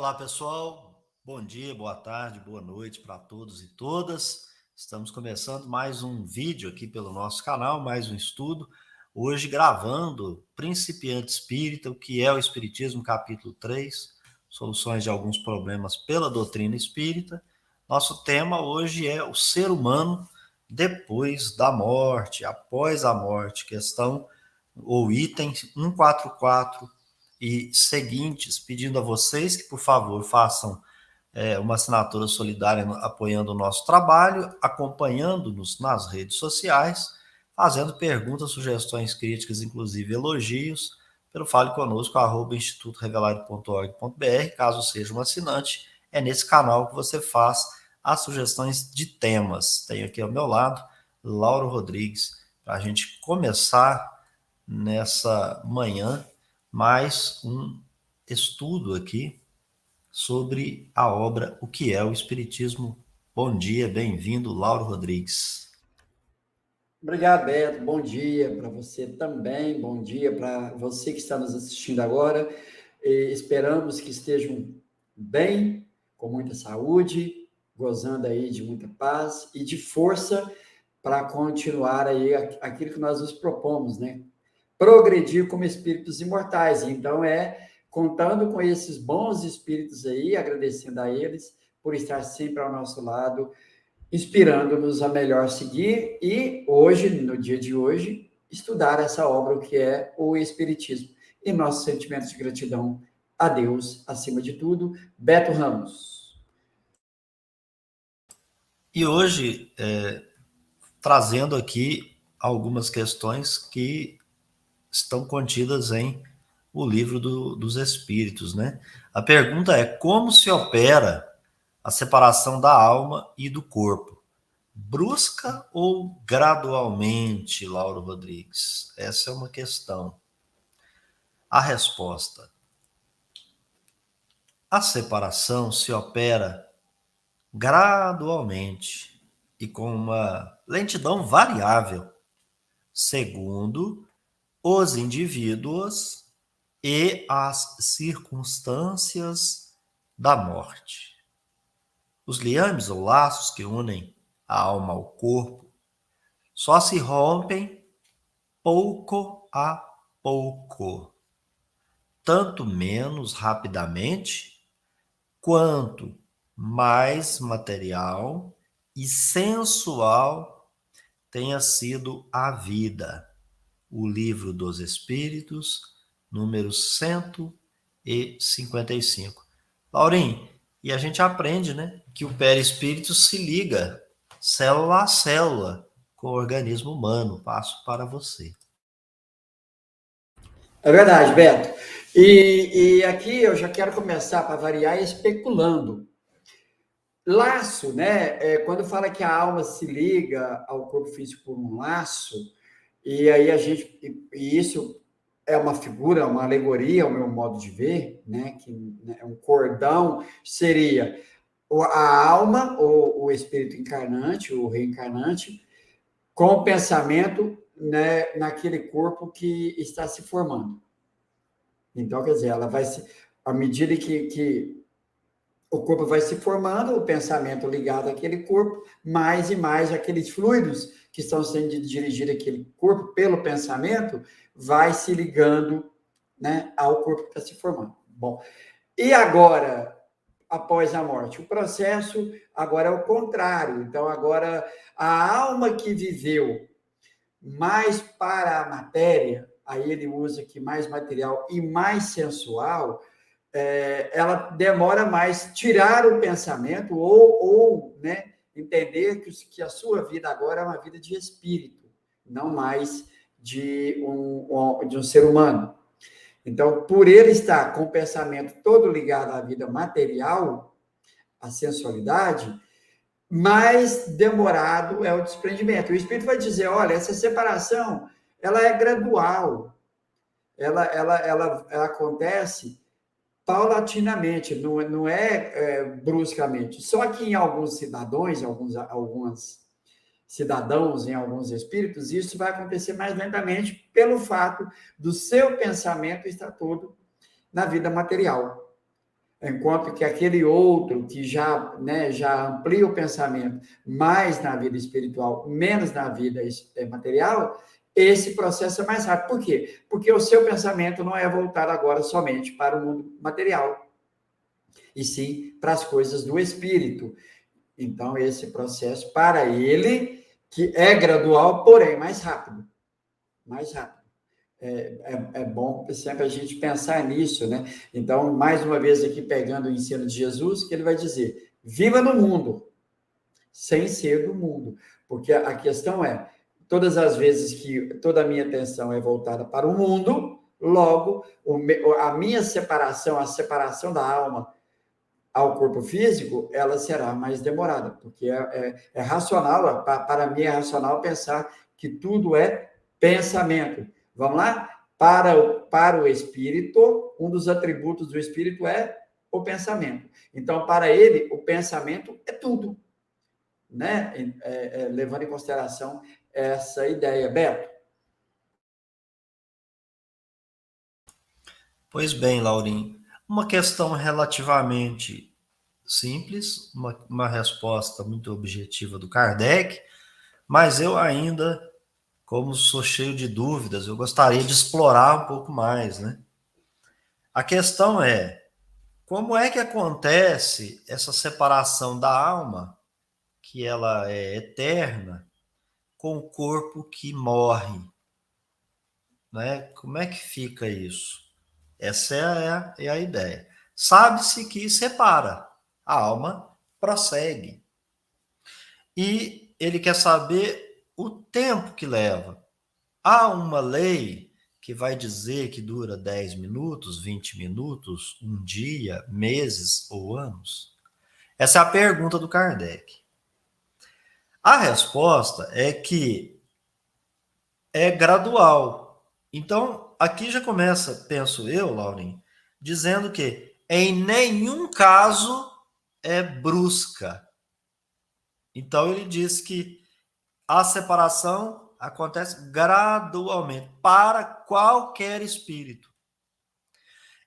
Olá, pessoal. Bom dia, boa tarde, boa noite para todos e todas. Estamos começando mais um vídeo aqui pelo nosso canal, mais um estudo. Hoje gravando Principiante Espírita, o que é o Espiritismo, capítulo 3, soluções de alguns problemas pela doutrina espírita. Nosso tema hoje é o ser humano depois da morte, após a morte, questão ou item 144 e seguintes, pedindo a vocês que, por favor, façam uma assinatura solidária apoiando o nosso trabalho, acompanhando-nos nas redes sociais, fazendo perguntas, sugestões, críticas, inclusive elogios, pelo fale conosco, @institutorevelario.org.br. Caso seja um assinante, é nesse canal que você faz as sugestões de temas. Tenho aqui ao meu lado Lauro Rodrigues, para a gente começar nessa manhã mais um estudo aqui sobre a obra O que é o Espiritismo. Bom dia, bem-vindo, Lauro Rodrigues. Obrigado, Beto. Bom dia para você também. Bom dia para você que está nos assistindo agora. Esperamos que estejam bem, com muita saúde, gozando aí de muita paz e de força para continuar aí aquilo que nós nos propomos, né? Progredir como espíritos imortais. Então, contando com esses bons espíritos aí, agradecendo a eles por estar sempre ao nosso lado, inspirando-nos a melhor seguir e hoje, no dia de hoje, estudar essa obra, o que é o Espiritismo. E nossos sentimentos de gratidão a Deus, acima de tudo. Beto Ramos. E hoje, trazendo aqui algumas questões que estão contidas em o livro dos Espíritos, né? A pergunta é: como se opera a separação da alma e do corpo? Brusca ou gradualmente, Lauro Rodrigues? Essa é uma questão. A resposta: a separação se opera gradualmente e com uma lentidão variável, segundo os indivíduos e as circunstâncias da morte. Os liames ou laços que unem a alma ao corpo só se rompem pouco a pouco, tanto menos rapidamente, quanto mais material e sensual tenha sido a vida. O Livro dos Espíritos, número 155. Laurim, e a gente aprende, né, que o perispírito se liga célula a célula com o organismo humano. Passo para você. É verdade, Beto. E aqui eu já quero começar, para variar, especulando. Laço, né? Quando fala que a alma se liga ao corpo físico por um laço, e aí e isso é uma figura, uma alegoria, ao meu modo de ver, né? Que né, um cordão seria a alma, ou o espírito encarnante, o reencarnante, com o pensamento, né, naquele corpo que está se formando. Então, quer dizer, ela vai se, à medida que o corpo vai se formando, o pensamento ligado àquele corpo, mais e mais aqueles fluidos que estão sendo dirigidos àquele corpo pelo pensamento, vai se ligando, né, ao corpo que está se formando. Bom, e agora, após a morte? O processo agora é o contrário. Então, agora, a alma que viveu mais para a matéria, aí ele usa aqui mais material e mais sensual, ela demora mais tirar o pensamento ou né, entender que a sua vida agora é uma vida de espírito, não mais de um ser humano. Então, por ele estar com o pensamento todo ligado à vida material, à sensualidade, mais demorado é o desprendimento. O espírito vai dizer, olha, essa separação, ela é gradual, ela acontece paulatinamente, não é bruscamente. Só que em alguns cidadãos, alguns cidadãos, em alguns espíritos, isso vai acontecer mais lentamente pelo fato do seu pensamento estar todo na vida material. enquanto que aquele outro que já, né, já amplia o pensamento mais na vida espiritual, menos na vida material, esse processo é mais rápido. Por quê? Porque o seu pensamento não é voltado agora somente para o mundo material, e sim para as coisas do espírito. Então, esse processo, para ele, que é gradual, porém mais rápido. Mais rápido. É bom sempre a gente pensar nisso, né? Então, mais uma vez aqui, pegando o ensino de Jesus, que ele vai dizer: viva no mundo, sem ser do mundo. Porque a questão é, todas as vezes que toda a minha atenção é voltada para o mundo, logo, a minha separação, a separação da alma ao corpo físico, ela será mais demorada, porque é racional, para mim é racional pensar que tudo é pensamento. Vamos lá? Para o espírito, um dos atributos do espírito é o pensamento. Então, para ele, o pensamento é tudo, né? Levando em consideração essa ideia. Beto? Pois bem, Laurinho, uma questão relativamente simples, uma resposta muito objetiva do Kardec, mas eu ainda, como sou cheio de dúvidas, eu gostaria de explorar um pouco mais, né? A questão é, como é que acontece essa separação da alma, que ela é eterna, com o corpo que morre, né? Como é que fica isso? Essa é a ideia. Sabe-se que separa, a alma prossegue. E ele quer saber o tempo que leva. Há uma lei que vai dizer que dura 10 minutos, 20 minutos, um dia, meses ou anos? Essa é a pergunta do Kardec. A resposta é que é gradual. Então, aqui já começa, penso eu, Laurin, dizendo que em nenhum caso é brusca. Então, ele diz que a separação acontece gradualmente para qualquer espírito.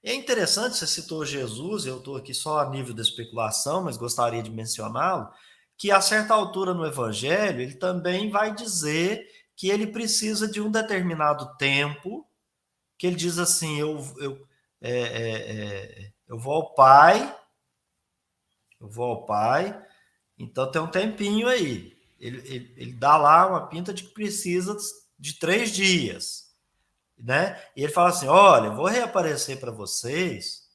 É interessante, você citou Jesus, eu estou aqui só a nível da especulação, mas gostaria de mencioná-lo, que a certa altura no Evangelho, ele também vai dizer que ele precisa de um determinado tempo, que ele diz assim, eu vou ao Pai, então tem um tempinho aí. Ele dá lá uma pinta de que precisa de 3 dias, né? E ele fala assim, olha, eu vou reaparecer para vocês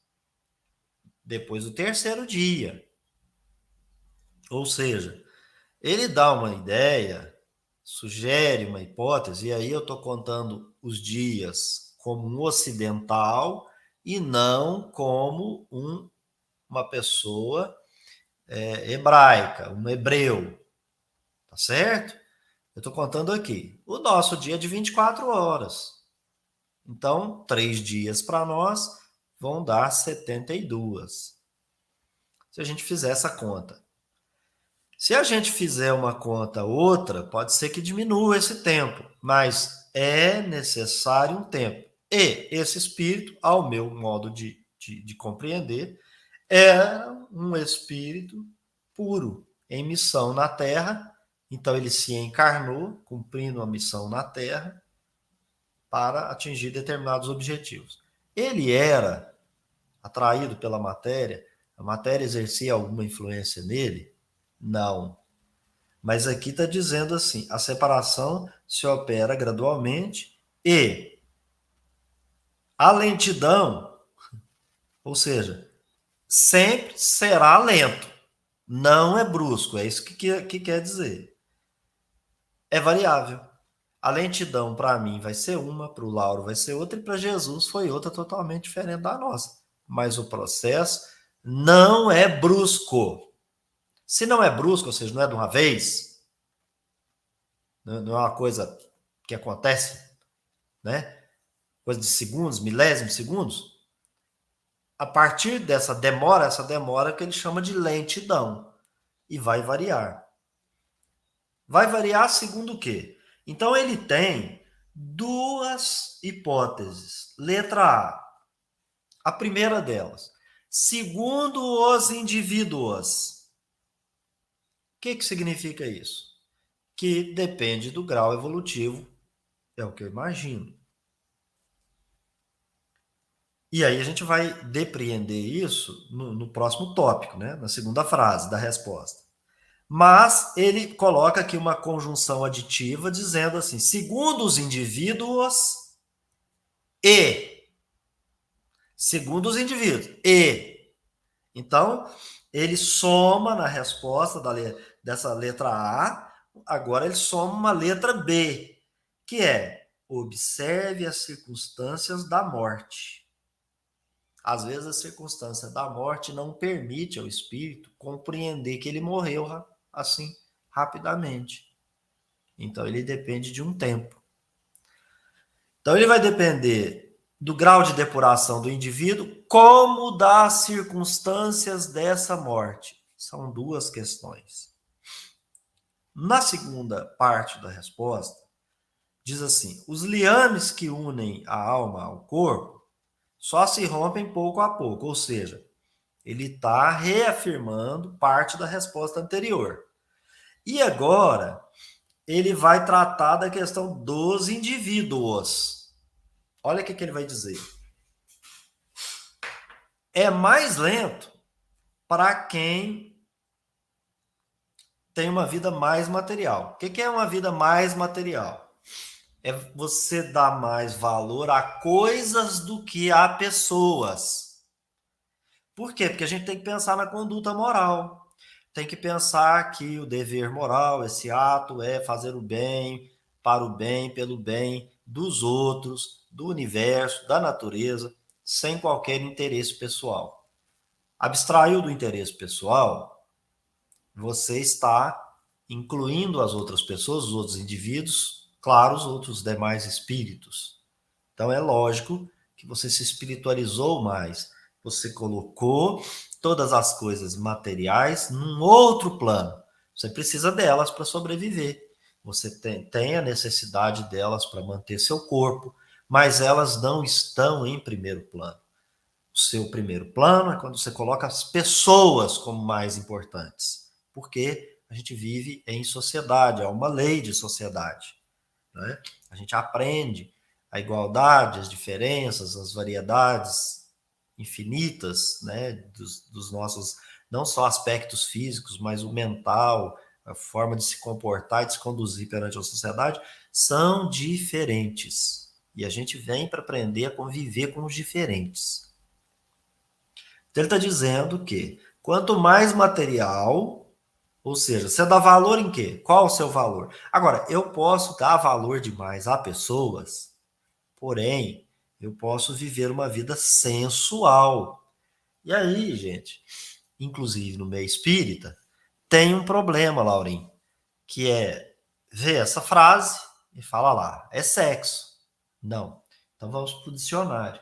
depois do 3º dia. Ou seja, ele dá uma ideia, sugere uma hipótese, e aí eu estou contando os dias como um ocidental e não como uma pessoa hebraica, um hebreu, tá certo? Eu estou contando aqui. O nosso dia é de 24 horas. Então, 3 dias para nós vão dar 72. Se a gente fizer essa conta. Se a gente fizer uma conta outra, pode ser que diminua esse tempo, mas é necessário um tempo. E esse espírito, ao meu modo de compreender, era um espírito puro, em missão na Terra. Então ele se encarnou, cumprindo a missão na Terra, para atingir determinados objetivos. Ele era atraído pela matéria, a matéria exercia alguma influência nele? Não. Mas aqui está dizendo assim, a separação se opera gradualmente e a lentidão, ou seja, sempre será lento, não é brusco, é isso que quer dizer. É variável. A lentidão para mim vai ser uma, para o Lauro vai ser outra e para Jesus foi outra totalmente diferente da nossa. Mas o processo não é brusco. Se não é brusco, ou seja, não é de uma vez, não é uma coisa que acontece, né? Coisa de segundos, milésimos de segundos. A partir dessa demora, essa demora que ele chama de lentidão. E vai variar. Vai variar segundo o quê? Então ele tem 2 hipóteses. Letra A. A primeira delas. segundo os indivíduos. O que significa isso? Que depende do grau evolutivo, é o que eu imagino. E aí a gente vai depreender isso no próximo tópico, né? Na segunda frase da resposta. Mas ele coloca aqui uma conjunção aditiva dizendo assim, segundo os indivíduos e. Segundo os indivíduos e. Então, ele soma na resposta dessa letra A, agora ele soma uma letra B, que é observe as circunstâncias da morte. Às vezes a circunstância da morte não permite ao espírito compreender que ele morreu assim rapidamente. Então ele depende de um tempo. Então ele vai depender do grau de depuração do indivíduo, como das circunstâncias dessa morte. São duas questões. Na segunda parte da resposta, diz assim: os liames que unem a alma ao corpo só se rompem pouco a pouco, ou seja, ele está reafirmando parte da resposta anterior. E agora, ele vai tratar da questão dos indivíduos. Olha o que ele vai dizer. É mais lento para quem tem uma vida mais material. O que é uma vida mais material? É você dar mais valor a coisas do que a pessoas. Por quê? Porque a gente tem que pensar na conduta moral. Tem que pensar que o dever moral, esse ato, é fazer o bem, para o bem, pelo bem dos outros, do universo, da natureza, sem qualquer interesse pessoal. Abstraiu do interesse pessoal, você está incluindo as outras pessoas, os outros indivíduos, claro, os outros demais espíritos. Então é lógico que você se espiritualizou mais, você colocou todas as coisas materiais num outro plano. Você precisa delas para sobreviver. Você tem a necessidade delas para manter seu corpo, mas elas não estão em primeiro plano. O seu primeiro plano é quando você coloca as pessoas como mais importantes, porque a gente vive em sociedade, há uma lei de sociedade, né? A gente aprende a igualdade, as diferenças, as variedades infinitas, né, dos nossos, não só aspectos físicos, mas o mental, a forma de se comportar e de se conduzir perante a sociedade, são diferentes. E a gente vem para aprender a conviver com os diferentes. Então ele está dizendo que quanto mais material, ou seja, você dá valor em quê? Qual o seu valor? Agora, eu posso dar valor demais a pessoas, porém, eu posso viver uma vida sensual. E aí, gente, inclusive no meio espírita, tem um problema, Laurim, que é ver essa frase e fala lá, é sexo. Não. Então vamos para o dicionário.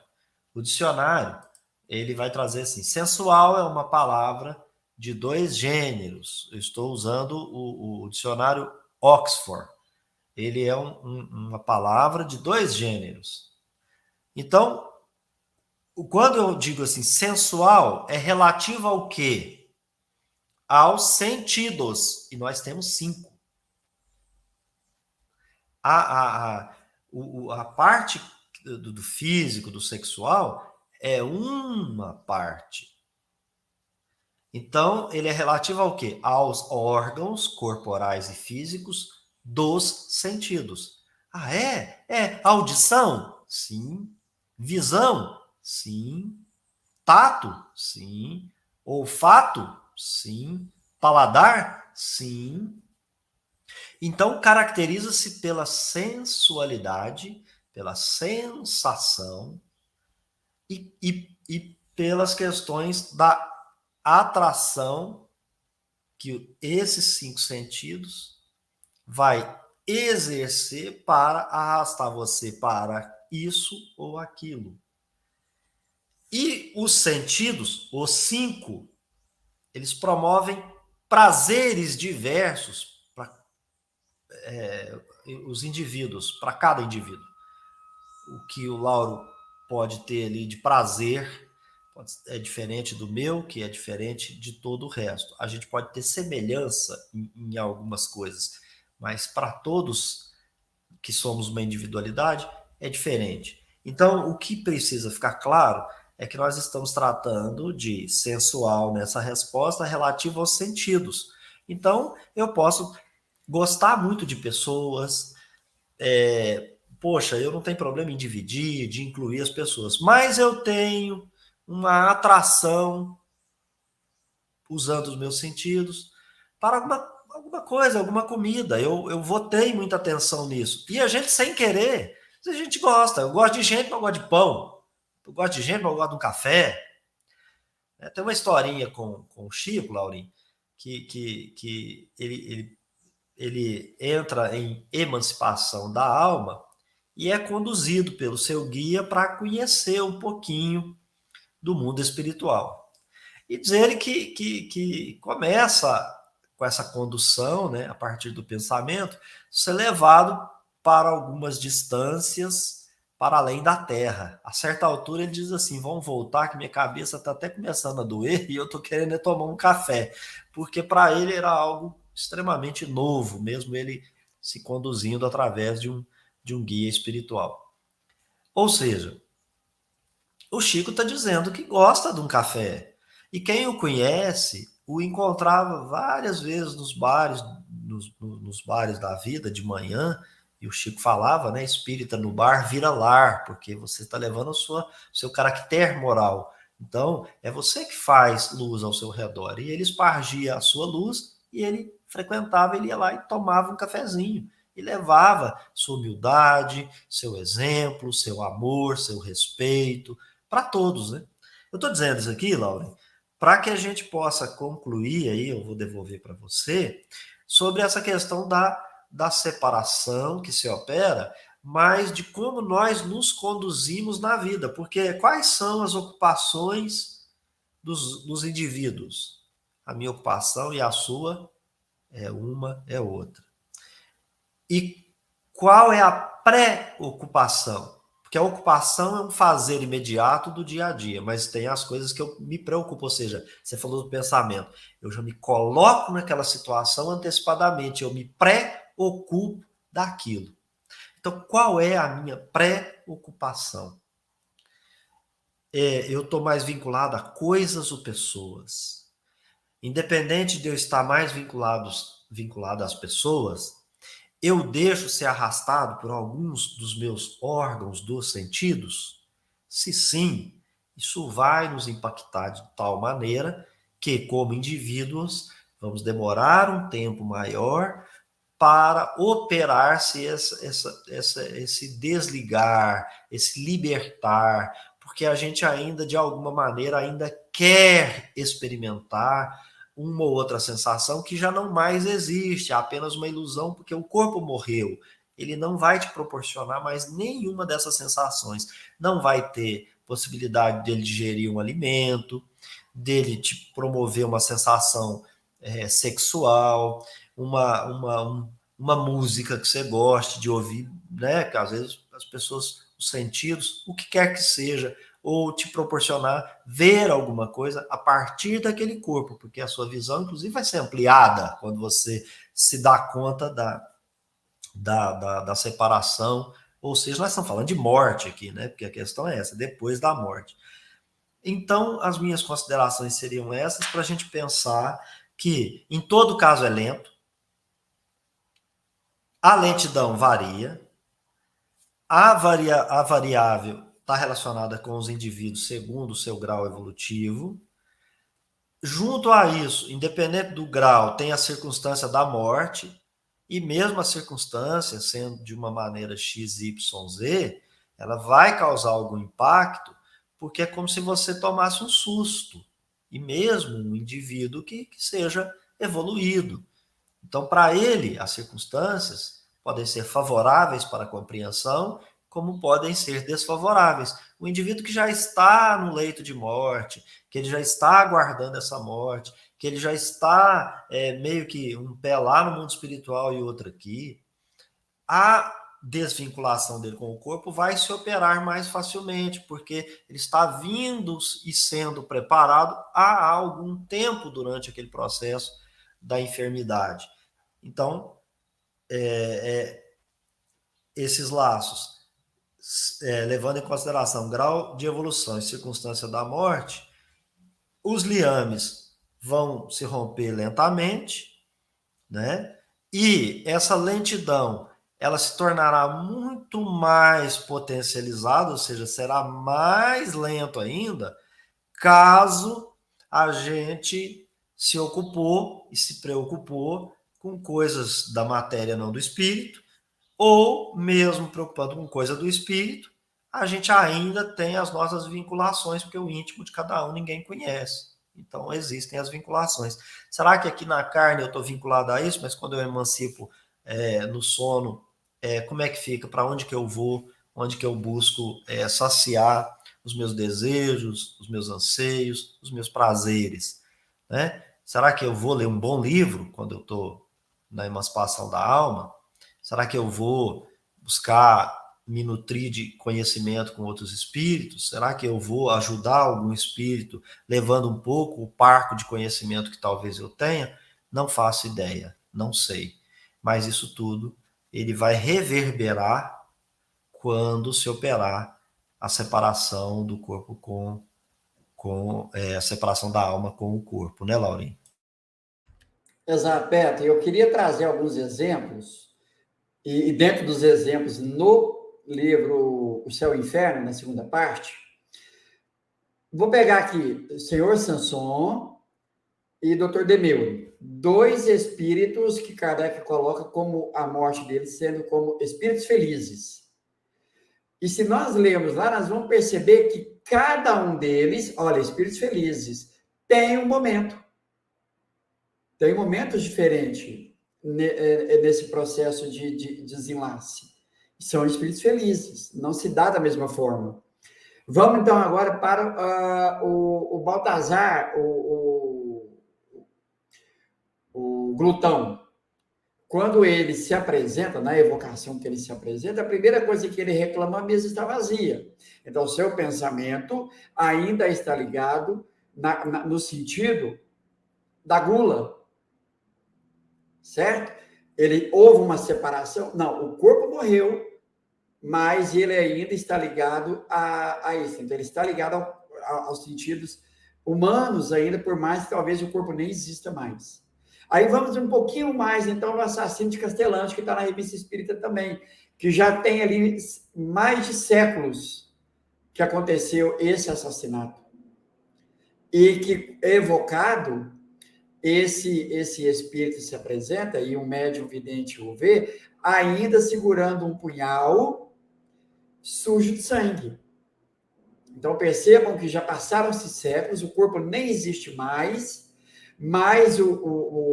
O dicionário, ele vai trazer assim, sensual é uma palavra de dois gêneros. Eu estou usando o dicionário Oxford. Ele é uma palavra de dois gêneros. Então, quando eu digo assim, sensual, é relativo ao quê? Aos sentidos. E nós temos 5. A parte do físico, do sexual, é uma parte. Então, ele é relativo ao quê? Aos órgãos corporais e físicos dos sentidos. Ah, é? É audição? Sim. Visão? Sim. Tato? Sim. Olfato? Sim. Paladar? Sim. Então, caracteriza-se pela sensualidade, pela sensação e pelas questões da atração que esses 5 sentidos vai exercer para arrastar você para isso ou aquilo. E os sentidos, os 5, eles promovem prazeres diversos para os indivíduos, para cada indivíduo. O que o Lauro pode ter ali de prazer é diferente do meu, que é diferente de todo o resto. A gente pode ter semelhança em algumas coisas, mas para todos que somos uma individualidade, é diferente. Então, o que precisa ficar claro é que nós estamos tratando de sensual nessa resposta relativa aos sentidos. Então, eu posso gostar muito de pessoas, poxa, eu não tenho problema em dividir, de incluir as pessoas, mas eu tenho uma atração, usando os meus sentidos, para alguma coisa, alguma comida. Eu votei muita atenção nisso. E a gente, sem querer, a gente gosta. Eu gosto de gente, mas eu gosto de pão. Eu gosto de gente, mas eu gosto de um café. Tem uma historinha com o Chico, Laurinho, que ele entra em emancipação da alma e é conduzido pelo seu guia para conhecer um pouquinho do mundo espiritual. E diz ele que começa com essa condução, né, a partir do pensamento, ser levado para algumas distâncias para além da Terra. A certa altura ele diz assim, vamos voltar que minha cabeça está até começando a doer e eu estou querendo tomar um café, porque para ele era algo extremamente novo, mesmo ele se conduzindo através de um guia espiritual. Ou seja, o Chico está dizendo que gosta de um café. E quem o conhece o encontrava várias vezes nos bares, nos bares da vida de manhã. E o Chico falava, né? Espírita no bar vira lar, porque você está levando o seu caractere moral. Então, é você que faz luz ao seu redor. E ele espargia a sua luz e ele frequentava, ele ia lá e tomava um cafezinho. E levava sua humildade, seu exemplo, seu amor, seu respeito, para todos, né? Eu estou dizendo isso aqui, Laura, para que a gente possa concluir aí, eu vou devolver para você, sobre essa questão da separação que se opera, mas de como nós nos conduzimos na vida, porque quais são as ocupações dos indivíduos? A minha ocupação e a sua é uma, é outra. E qual é a pré-ocupação? Porque a ocupação é um fazer imediato do dia a dia, mas tem as coisas que eu me preocupo, ou seja, você falou do pensamento, eu já me coloco naquela situação antecipadamente, eu me preocupo daquilo. Então, qual é a minha preocupação? Eu estou mais vinculado a coisas ou pessoas. Independente de eu estar mais vinculado às pessoas, eu deixo ser arrastado por alguns dos meus órgãos dos sentidos? Se sim, isso vai nos impactar de tal maneira que, como indivíduos, vamos demorar um tempo maior para operar-se esse desligar, esse libertar, porque a gente ainda, de alguma maneira, ainda quer experimentar uma ou outra sensação que já não mais existe, é apenas uma ilusão, porque o corpo morreu. Ele não vai te proporcionar mais nenhuma dessas sensações. Não vai ter possibilidade dele digerir um alimento, dele te promover uma sensação sexual, uma música que você goste de ouvir, né? Que às vezes as pessoas, os sentidos, o que quer que seja, ou te proporcionar ver alguma coisa a partir daquele corpo, porque a sua visão, inclusive, vai ser ampliada quando você se dá conta da separação, ou seja, nós estamos falando de morte aqui, né? Porque a questão é essa, depois da morte. Então, as minhas considerações seriam essas, para a gente pensar que, em todo caso, é lento, a lentidão varia, a variável está relacionada com os indivíduos segundo o seu grau evolutivo. Junto a isso, independente do grau, tem a circunstância da morte, e mesmo a circunstância, sendo de uma maneira X, Y, Z, ela vai causar algum impacto, porque é como se você tomasse um susto, e mesmo um indivíduo que seja evoluído. Então, para ele, as circunstâncias podem ser favoráveis para a compreensão, como podem ser desfavoráveis. O indivíduo que já está no leito de morte, que ele já está aguardando essa morte, que ele já está meio que um pé lá no mundo espiritual e outro aqui, a desvinculação dele com o corpo vai se operar mais facilmente, porque ele está vindo e sendo preparado há algum tempo durante aquele processo da enfermidade. Então, esses laços, levando em consideração o grau de evolução e circunstância da morte, os liames vão se romper lentamente, né? E essa lentidão, ela se tornará muito mais potencializada, ou seja, será mais lento ainda, caso a gente se ocupou e se preocupou com coisas da matéria, não do espírito, ou mesmo preocupando com coisa do espírito, a gente ainda tem as nossas vinculações, porque o íntimo de cada um ninguém conhece. Então existem as vinculações. Será que aqui na carne eu estou vinculado a isso, mas quando eu emancipo no sono, como é que fica? Para onde que eu vou? Onde que eu busco saciar os meus desejos, os meus anseios, os meus prazeres? Né? Será que eu vou ler um bom livro quando eu estou na emancipação da alma? Será que eu vou buscar me nutrir de conhecimento com outros espíritos? Será que eu vou ajudar algum espírito levando um pouco o parco de conhecimento que talvez eu tenha? Não faço ideia, não sei. Mas isso tudo ele vai reverberar quando se operar a separação do corpo com a separação da alma com o corpo, né, Laurinha? Exato, Beto. Eu queria trazer alguns exemplos, e dentro dos exemplos, no livro O Céu e o Inferno, na segunda parte, vou pegar aqui o Senhor Sanson e Dr. Demeury, dois espíritos que Kardec coloca como a morte deles sendo como espíritos felizes. E se nós lermos lá, nós vamos perceber que cada um deles, olha, espíritos felizes, tem um momento. Tem momentos diferentes nesse processo de desenlace. São espíritos felizes, não se dá da mesma forma. Vamos então agora para o Baltazar, o glutão. Quando ele se apresenta, na evocação que ele se apresenta, a primeira coisa que ele reclama, a mesa está vazia. Então, o seu pensamento ainda está ligado no sentido da gula, certo? Houve uma separação? Não, o corpo morreu, mas ele ainda está ligado a isso. Então, ele está ligado aos sentidos humanos ainda, por mais que talvez o corpo nem exista mais. Aí vamos um pouquinho mais, então, no assassino de Castellante, que está na Revista Espírita também, que já tem ali mais de séculos que aconteceu esse assassinato. E que, evocado, esse espírito se apresenta, e um médium vidente o vê, ainda segurando um punhal sujo de sangue. Então, percebam que já passaram-se séculos, o corpo nem existe mais, mas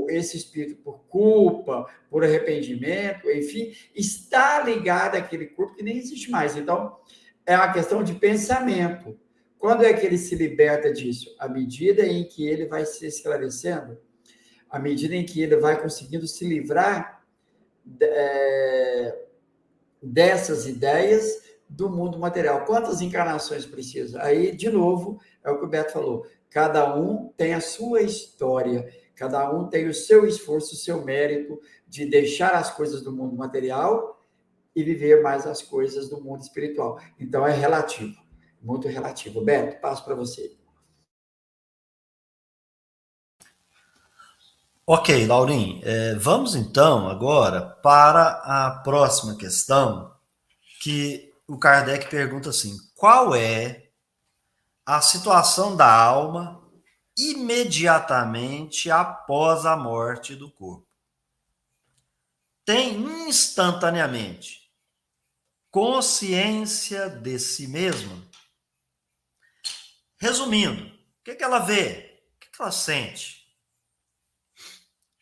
esse espírito, por culpa, por arrependimento, enfim, está ligado àquele corpo que nem existe mais. Então, é uma questão de pensamento. Quando é que ele se liberta disso? À medida em que ele vai se esclarecendo, à medida em que ele vai conseguindo se livrar dessas ideias do mundo material. Quantas encarnações precisa? Aí, de novo, é o que o Beto falou. Cada um tem a sua história, cada um tem o seu esforço, o seu mérito de deixar as coisas do mundo material e viver mais as coisas do mundo espiritual. Então, é relativo, muito relativo. Beto, passo para você. Ok, Laurim, vamos então agora para a próxima questão, que o Kardec pergunta assim: qual é a situação da alma imediatamente após a morte do corpo? Tem instantaneamente consciência de si mesma? Resumindo, o que ela vê? O que ela sente?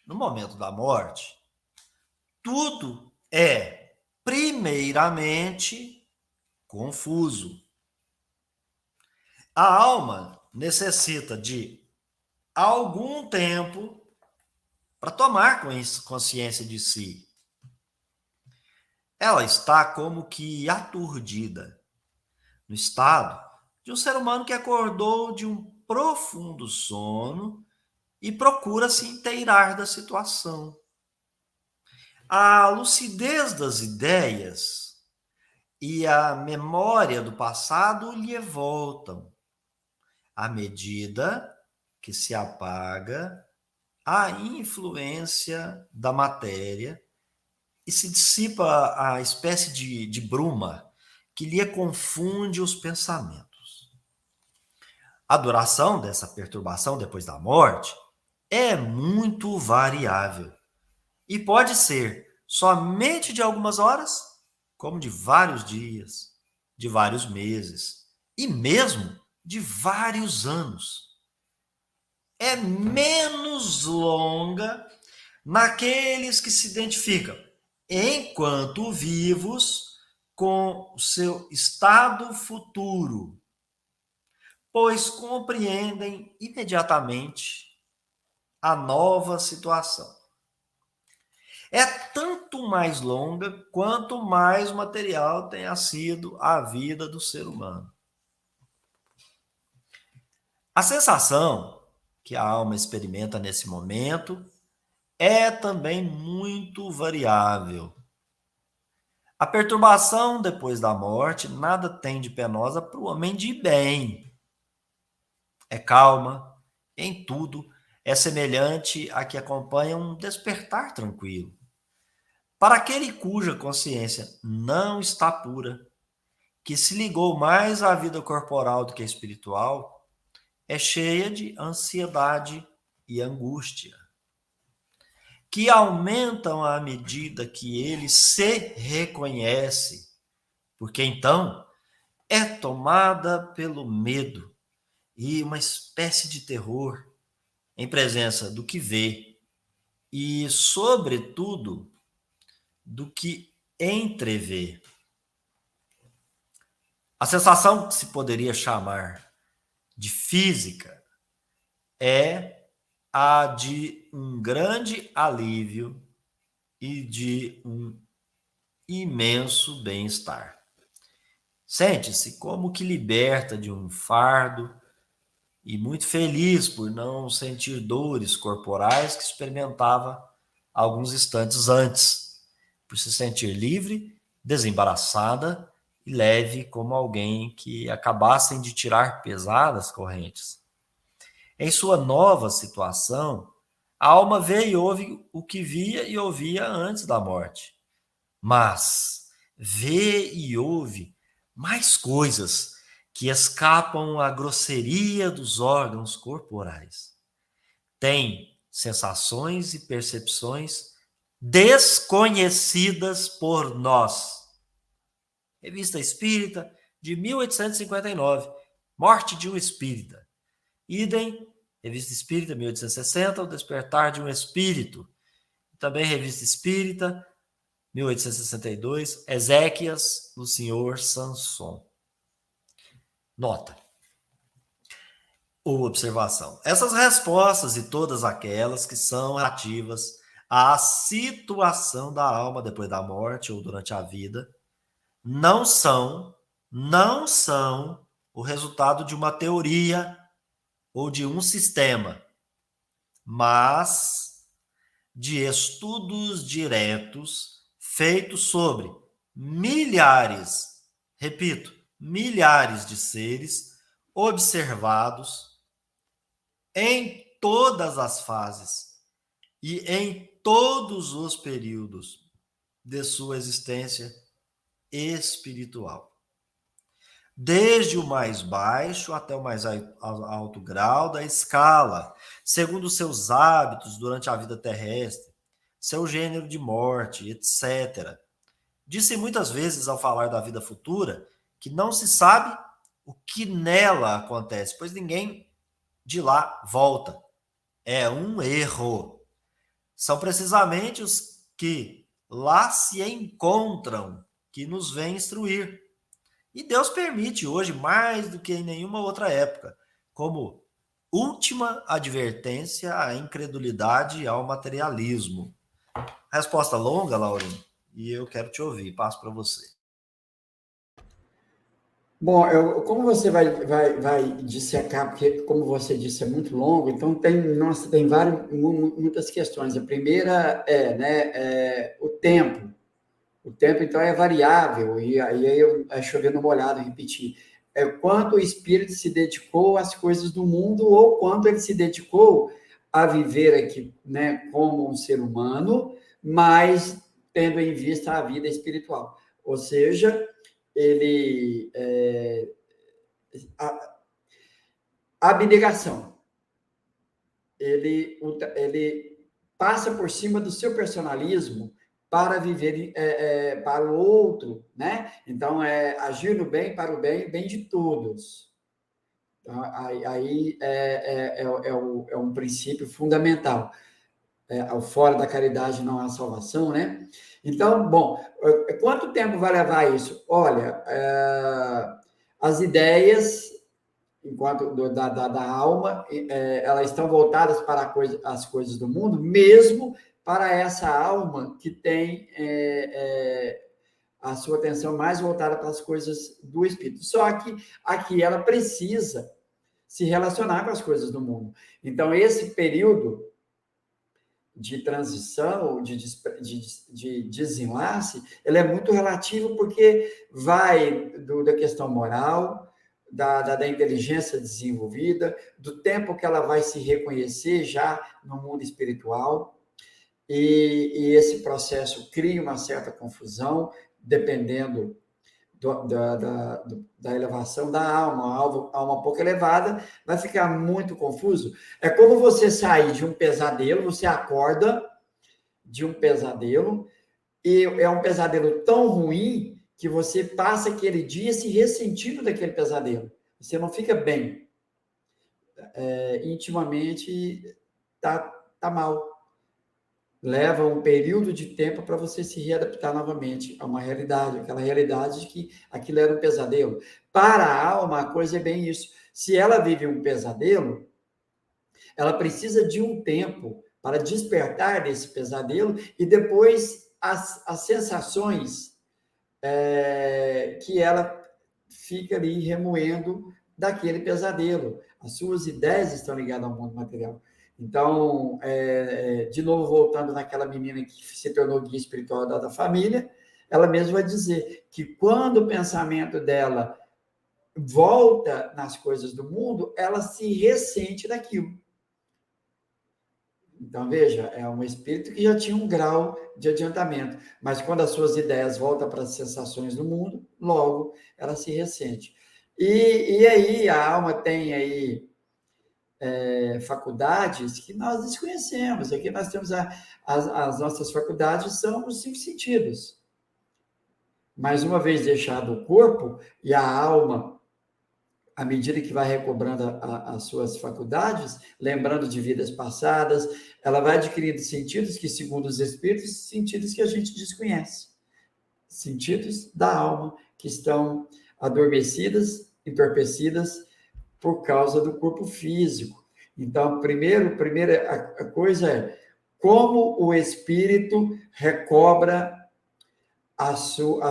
No momento da morte, tudo é primeiramente confuso. A alma necessita de algum tempo para tomar consciência de si. ela está como que aturdida, no estado de um ser humano que acordou de um profundo sono e procura se inteirar da situação. A lucidez das ideias e a memória do passado lhe voltam, à medida que se apaga a influência da matéria e se dissipa a espécie de bruma que lhe confunde os pensamentos. A duração dessa perturbação depois da morte é muito variável e pode ser somente de algumas horas, como de vários dias, de vários meses e mesmo de vários anos. É menos longa naqueles que se identificam enquanto vivos com o seu estado futuro, pois compreendem imediatamente a nova situação. É tanto mais longa quanto mais material tenha sido a vida do ser humano. A sensação que a alma experimenta nesse momento é também muito variável. A perturbação depois da morte nada tem de penosa para o homem de bem. É calma em tudo, é semelhante a que acompanha um despertar tranquilo. Para aquele cuja consciência não está pura, que se ligou mais à vida corporal do que à espiritual, é cheia de ansiedade e angústia, que aumentam à medida que ele se reconhece, porque então é tomada pelo medo e uma espécie de terror em presença do que vê e, sobretudo, do que entrevê. A sensação que se poderia chamar de física é a de um grande alívio e de um imenso bem-estar. Sente-se como que liberta de um fardo e muito feliz por não sentir dores corporais que experimentava alguns instantes antes, por se sentir livre, desembaraçada e leve como alguém que acabassem de tirar pesadas correntes. Em sua nova situação, a alma vê e ouve o que via e ouvia antes da morte, mas vê e ouve mais coisas que escapam à grosseria dos órgãos corporais. Tem sensações e percepções desconhecidas por nós. Revista Espírita, de 1859, Morte de um Espírita. Idem, Revista Espírita, 1860, O Despertar de um Espírito. Também Revista Espírita, 1862, Ezequias, do Senhor Sanson. Nota ou observação. Essas respostas e todas aquelas que são relativas à situação da alma depois da morte ou durante a vida não são o resultado de uma teoria ou de um sistema, mas de estudos diretos feitos sobre milhares, repito, milhares de seres observados em todas as fases e em todos os períodos de sua existência espiritual. Desde o mais baixo até o mais alto grau da escala, segundo seus hábitos durante a vida terrestre, seu gênero de morte, etc. Disse muitas vezes ao falar da vida futura que não se sabe o que nela acontece, pois ninguém de lá volta. É um erro. São precisamente os que lá se encontram que nos vêm instruir. E Deus permite hoje, mais do que em nenhuma outra época, como última advertência à incredulidade e ao materialismo. Resposta longa, Laurindo? e eu quero te ouvir. Passo para você. Bom, como você vai dissecar, porque, como você disse, é muito longo, então tem muitas questões. A primeira o tempo. O tempo, então, é variável, e aí é chover no molhado, repetir. É quanto o espírito se dedicou às coisas do mundo, ou quanto ele se dedicou a viver aqui, né, como um ser humano, mas tendo em vista a vida espiritual. Ou seja, ele a abnegação. Ele passa por cima do seu personalismo para viver para o outro, né? Então, agir no bem para o bem de todos. Então, aí é um princípio fundamental. Fora da caridade não há salvação, né? Então, bom, quanto tempo vai levar isso? Olha, as ideias enquanto da alma, elas estão voltadas para as coisas do mundo, mesmo para essa alma que tem a sua atenção mais voltada para as coisas do espírito. Só que aqui ela precisa se relacionar com as coisas do mundo. Então, esse período de transição, de desenlace, ele é muito relativo porque vai da questão moral, da inteligência desenvolvida, do tempo que ela vai se reconhecer já no mundo espiritual, e esse processo cria uma certa confusão, dependendo da elevação da alma. A alma pouco elevada vai ficar muito confuso. É como você sair de um pesadelo, você acorda de um pesadelo, e é um pesadelo tão ruim que você passa aquele dia se ressentindo daquele pesadelo. Você não fica bem. Intimamente, tá mal. Leva um período de tempo para você se readaptar novamente a uma realidade, aquela realidade de que aquilo era um pesadelo. Para a alma, a coisa é bem isso. Se ela vive um pesadelo, ela precisa de um tempo para despertar desse pesadelo e depois as sensações que ela fica ali remoendo daquele pesadelo. As suas ideias estão ligadas ao mundo material. Então, de novo, voltando naquela menina que se tornou guia espiritual da família, ela mesma vai dizer que quando o pensamento dela volta nas coisas do mundo, ela se ressente daquilo. Então, veja, é um espírito que já tinha um grau de adiantamento, mas quando as suas ideias voltam para as sensações do mundo, logo ela se ressente. E aí a alma tem aí faculdades que nós desconhecemos. Aqui nós temos as nossas faculdades, são os 5 sentidos. Mas uma vez deixado o corpo e a alma, à medida que vai recobrando as suas faculdades, lembrando de vidas passadas, ela vai adquirindo sentidos que, segundo os espíritos, sentidos que a gente desconhece. Sentidos da alma que estão adormecidas, entorpecidas por causa do corpo físico. Então, primeira coisa é como o espírito recobra as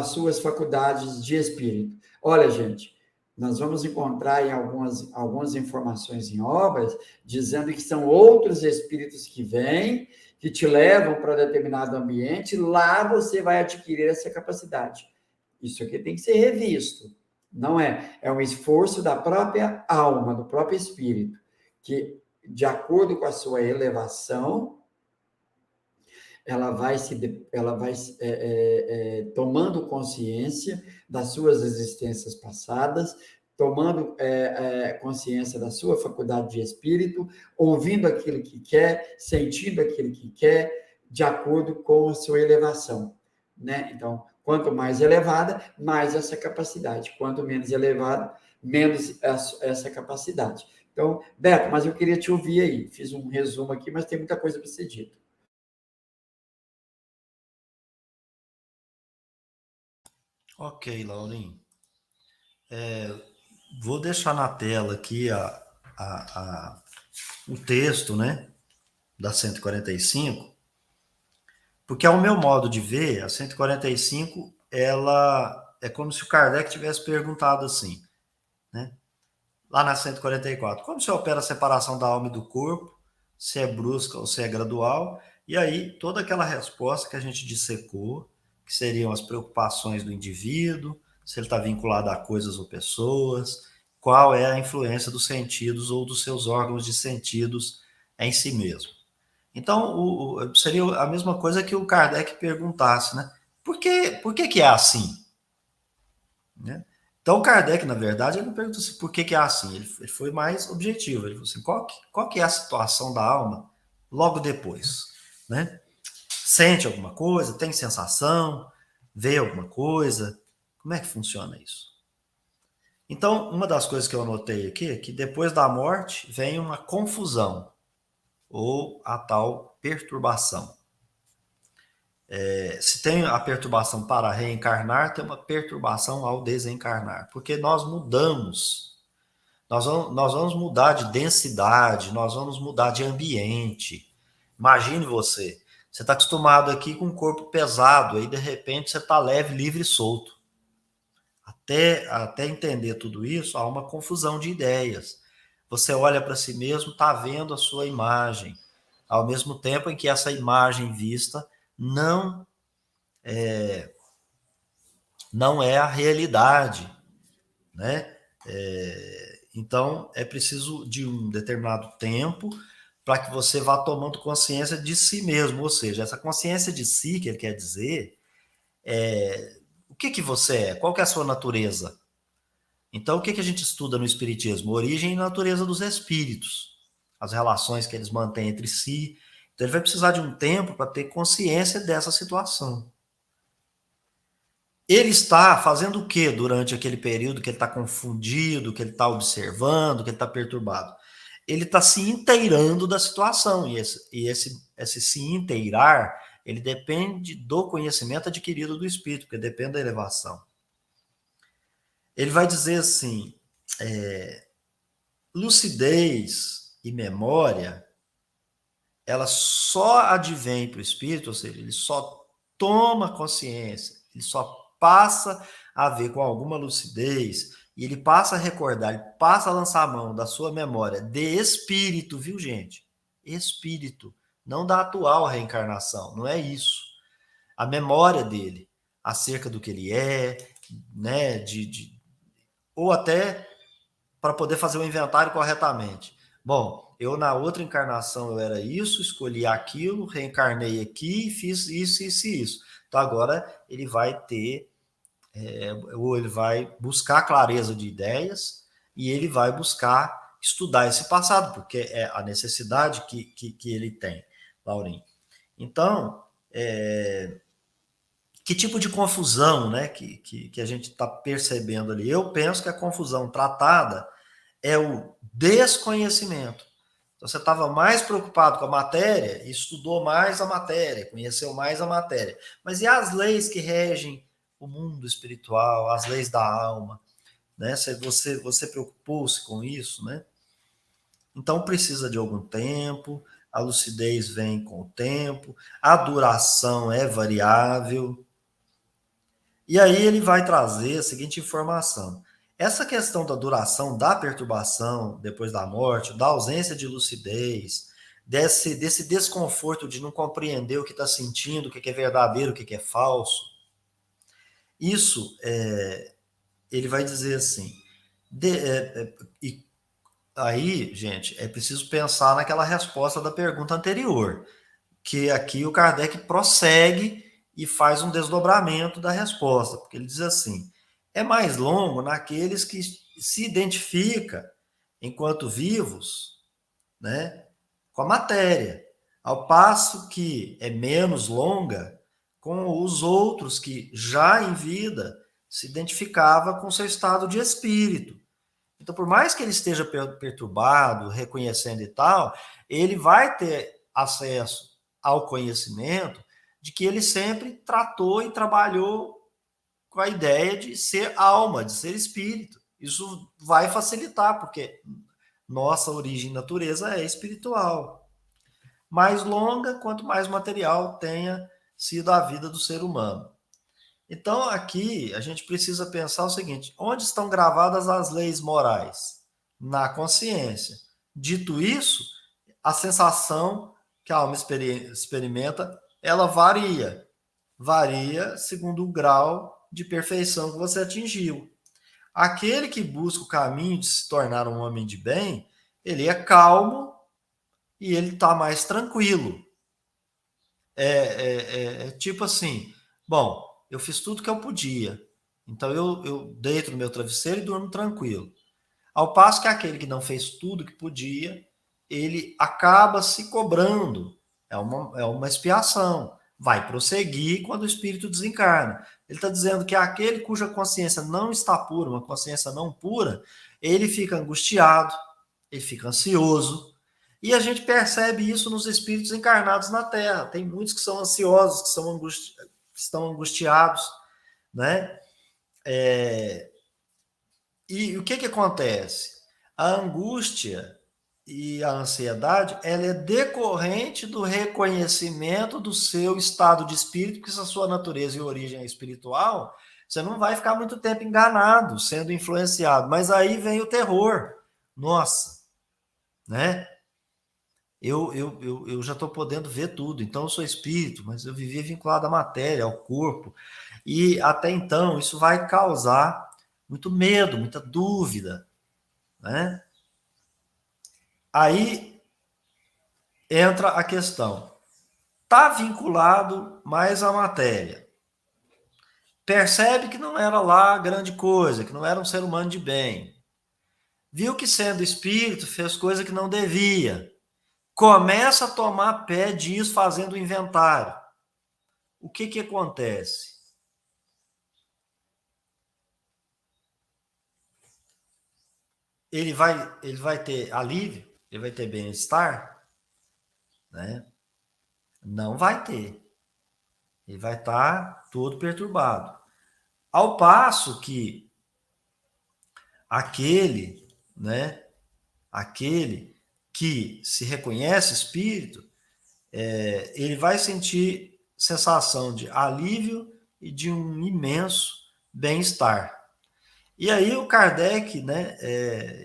suas faculdades de espírito. Olha, gente, nós vamos encontrar em algumas informações em obras dizendo que são outros espíritos que vêm, que te levam para determinado ambiente, lá você vai adquirir essa capacidade. Isso aqui tem que ser revisto. Não é um esforço da própria alma, do próprio espírito, que, de acordo com a sua elevação, ela vai tomando consciência das suas existências passadas, tomando consciência da sua faculdade de espírito, ouvindo aquilo que quer, sentindo aquilo que quer, de acordo com a sua elevação, né? Então, quanto mais elevada, mais essa capacidade. Quanto menos elevada, menos essa capacidade. Então, Beto, mas eu queria te ouvir aí. Fiz um resumo aqui, mas tem muita coisa para ser dito. Ok, Laurinho. Vou deixar na tela aqui o texto, né, da 145, Porque, ao meu modo de ver, a 145, ela é como se o Kardec tivesse perguntado assim, né? Lá na 144, como se opera a separação da alma e do corpo, se é brusca ou se é gradual, e aí toda aquela resposta que a gente dissecou, que seriam as preocupações do indivíduo, se ele está vinculado a coisas ou pessoas, qual é a influência dos sentidos ou dos seus órgãos de sentidos em si mesmo. Então, seria a mesma coisa que o Kardec perguntasse, né? Por que é assim? Né? Então, o Kardec, na verdade, ele não perguntou assim, por que é assim. Ele foi mais objetivo. Ele falou assim, qual que é a situação da alma logo depois? Né? Sente alguma coisa? Tem sensação? Vê alguma coisa? Como é que funciona isso? Então, uma das coisas que eu anotei aqui é que depois da morte vem uma confusão, ou a tal perturbação. Se tem a perturbação para reencarnar, tem uma perturbação ao desencarnar, porque nós mudamos, nós vamos mudar de densidade, nós vamos mudar de ambiente. Imagine você está acostumado aqui com um corpo pesado, aí de repente você está leve, livre e solto. Até entender tudo isso, há uma confusão de ideias. Você olha para si mesmo, está vendo a sua imagem, ao mesmo tempo em que essa imagem vista não é a realidade, né? Então, é preciso de um determinado tempo para que você vá tomando consciência de si mesmo, ou seja, essa consciência de si, que ele quer dizer, o que você é, qual que é a sua natureza. Então, o que a gente estuda no Espiritismo? Origem e natureza dos espíritos, as relações que eles mantêm entre si. Então, ele vai precisar de um tempo para ter consciência dessa situação. Ele está fazendo o que durante aquele período que ele está confundido, que ele está observando, que ele está perturbado? Ele está se inteirando da situação, e esse se inteirar, ele depende do conhecimento adquirido do espírito, porque depende da elevação. Ele vai dizer assim, lucidez e memória, ela só advém para o espírito, ou seja, ele só toma consciência, ele só passa a ver com alguma lucidez, e ele passa a recordar, ele passa a lançar a mão da sua memória de espírito, viu, gente? Espírito, não da atual reencarnação, não é isso. A memória dele acerca do que ele é, né, ou até para poder fazer o inventário corretamente. Bom, eu na outra encarnação eu era isso, escolhi aquilo, reencarnei aqui, fiz isso, isso e isso. Então agora ele vai ter, ou ele vai buscar clareza de ideias e ele vai buscar estudar esse passado, porque é a necessidade que ele tem, Laurinho. Então, que tipo de confusão, né, que a gente está percebendo ali? Eu penso que a confusão tratada é o desconhecimento. Então, você estava mais preocupado com a matéria e estudou mais a matéria, conheceu mais a matéria. Mas e as leis que regem o mundo espiritual, as leis da alma? Né? Você preocupou-se com isso, né? Então, precisa de algum tempo, a lucidez vem com o tempo, a duração é variável. E aí ele vai trazer a seguinte informação. Essa questão da duração da perturbação depois da morte, da ausência de lucidez, desse desconforto de não compreender o que está sentindo, o que é verdadeiro, o que é falso, isso ele vai dizer assim. E aí, gente, é preciso pensar naquela resposta da pergunta anterior, que aqui o Kardec prossegue e faz um desdobramento da resposta, porque ele diz assim: é mais longo naqueles que se identifica enquanto vivos, né, com a matéria, ao passo que é menos longa com os outros que já em vida se identificava com seu estado de espírito. Então, por mais que ele esteja perturbado, reconhecendo e tal, ele vai ter acesso ao conhecimento de que ele sempre tratou e trabalhou com a ideia de ser alma, de ser espírito. Isso vai facilitar, porque nossa origem e natureza é espiritual. Mais longa, quanto mais material tenha sido a vida do ser humano. Então, aqui, a gente precisa pensar o seguinte: onde estão gravadas as leis morais? Na consciência. Dito isso, a sensação que a alma experimenta, ela varia. Varia segundo o grau de perfeição que você atingiu. Aquele que busca o caminho de se tornar um homem de bem, ele é calmo e ele está mais tranquilo. Tipo assim, bom, eu fiz tudo que eu podia, então eu deito no meu travesseiro e durmo tranquilo. Ao passo que aquele que não fez tudo que podia, ele acaba se cobrando, é uma expiação, vai prosseguir quando o espírito desencarna. Ele está dizendo que aquele cuja consciência não está pura, uma consciência não pura, ele fica angustiado, ele fica ansioso, e a gente percebe isso nos espíritos encarnados na Terra. Tem muitos que são ansiosos, que estão angustiados, né? E o que acontece? A angústia e a ansiedade, ela é decorrente do reconhecimento do seu estado de espírito, porque se a sua natureza e origem é espiritual, você não vai ficar muito tempo enganado, sendo influenciado. Mas aí vem o terror. Nossa, né? Eu já estou podendo ver tudo, então eu sou espírito, mas eu vivia vinculado à matéria, ao corpo, e até então isso vai causar muito medo, muita dúvida, né? Aí entra a questão, está vinculado mais à matéria, percebe que não era lá grande coisa, que não era um ser humano de bem, viu que sendo espírito fez coisa que não devia, começa a tomar pé disso fazendo o inventário. O que acontece? Ele vai ter alívio? Ele vai ter bem-estar? Né? Não vai ter. Ele vai estar todo perturbado. Ao passo que aquele que se reconhece espírito, ele vai sentir sensação de alívio e de um imenso bem-estar. E aí o Kardec, né,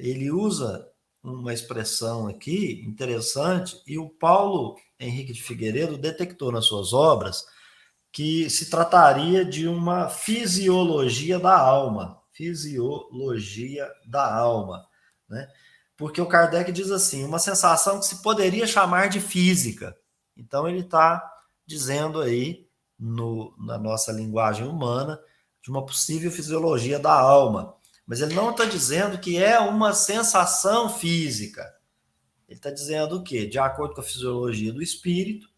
ele usa uma expressão aqui interessante, e o Paulo Henrique de Figueiredo detectou nas suas obras que se trataria de uma fisiologia da alma. Fisiologia da alma, né? Porque o Kardec diz assim, uma sensação que se poderia chamar de física. Então ele está dizendo aí, na nossa linguagem humana, de uma possível fisiologia da alma. Mas ele não está dizendo que é uma sensação física. Ele está dizendo o quê? De acordo com a fisiologia do espírito,